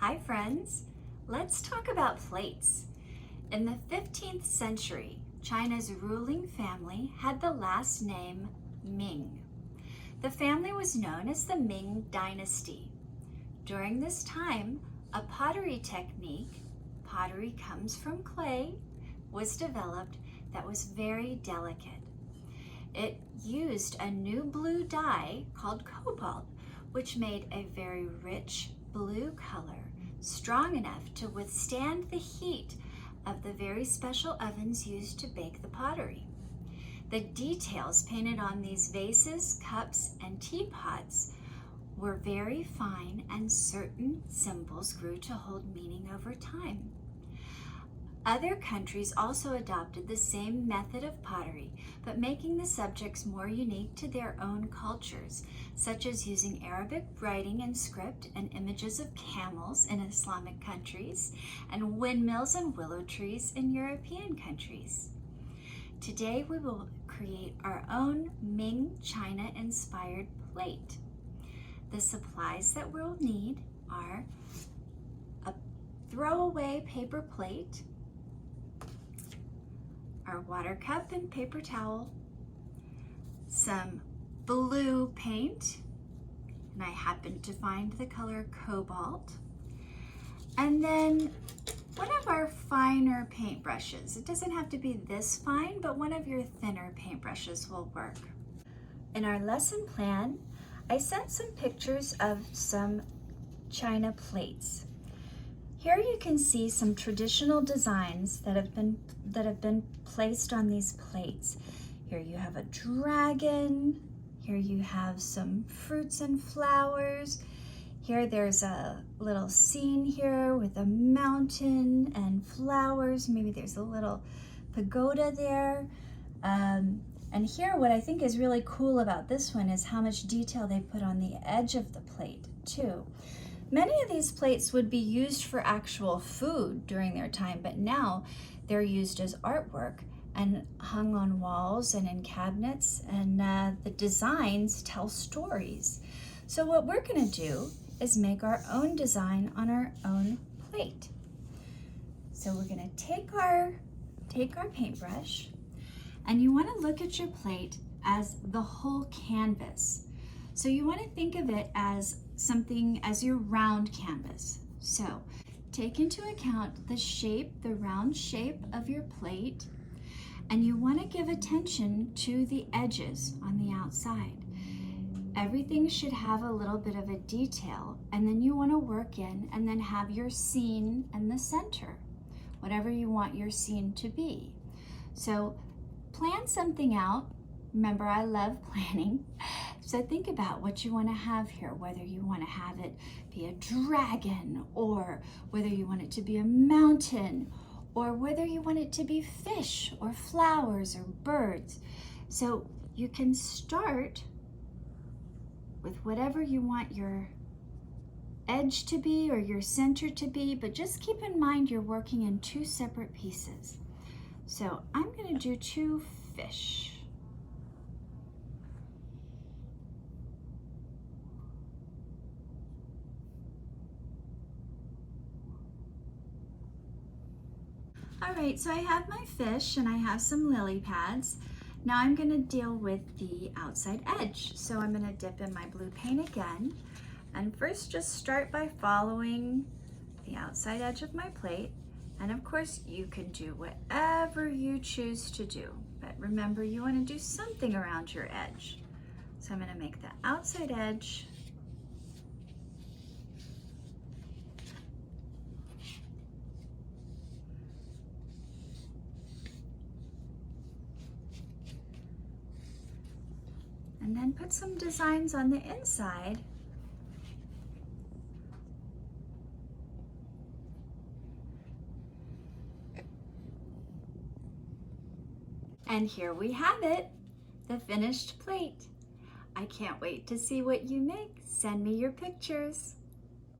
Hi friends, let's talk about plates. In the 15th century, China's ruling family had the last name Ming. The family was known as the Ming Dynasty. During this time, a pottery technique, pottery comes from clay, was developed that was very delicate. It used a new blue dye called cobalt, which made a very rich blue color, strong enough to withstand the heat of the very special ovens used to bake the pottery. The details painted on these vases, cups, and teapots were very fine, and certain symbols grew to hold meaning over time. Other countries also adopted the same method of pottery, but making the subjects more unique to their own cultures, such as using Arabic writing and script and images of camels in Islamic countries, and windmills and willow trees in European countries. Today we will create our own Ming China inspired plate. The supplies that we'll need are a throwaway paper plate, our water cup and paper towel, some blue paint, and I happened to find the color cobalt, and then one of our finer paintbrushes. It doesn't have to be this fine, but one of your thinner paintbrushes will work. In our lesson plan, I sent some pictures of some china plates. Here you can see some traditional designs that have been placed on these plates. Here you have a dragon. Here you have some fruits and flowers. Here there's a little scene here with a mountain and flowers. Maybe there's a little pagoda there. And here what I think is really cool about this one is how much detail they put on the edge of the plate too. Many of these plates would be used for actual food during their time, but now they're used as artwork and hung on walls and in cabinets, and the designs tell stories. So what we're going to do is make our own design on our own plate. So we're going to take our paintbrush, and you want to look at your plate as the whole canvas. So you want to think of it as something as your round canvas. So take into account the shape, the round shape of your plate, and you want to give attention to the edges on the outside. Everything should have a little bit of a detail, and then you want to work in and then have your scene in the center, whatever you want your scene to be. So plan something out. Remember, I love planning. So think about what you want to have here, whether you want to have it be a dragon, or whether you want it to be a mountain, or whether you want it to be fish or flowers or birds. So you can start with whatever you want your edge to be or your center to be, but just keep in mind you're working in two separate pieces. So I'm going to do two fish. All right, so I have my fish and I have some lily pads. Now I'm going to deal with the outside edge. So I'm going to dip in my blue paint again. And first just start by following the outside edge of my plate. And of course you can do whatever you choose to do. But remember, you want to do something around your edge. So I'm going to make the outside edge and then put some designs on the inside. And here we have it, the finished plate. I can't wait to see what you make. Send me your pictures.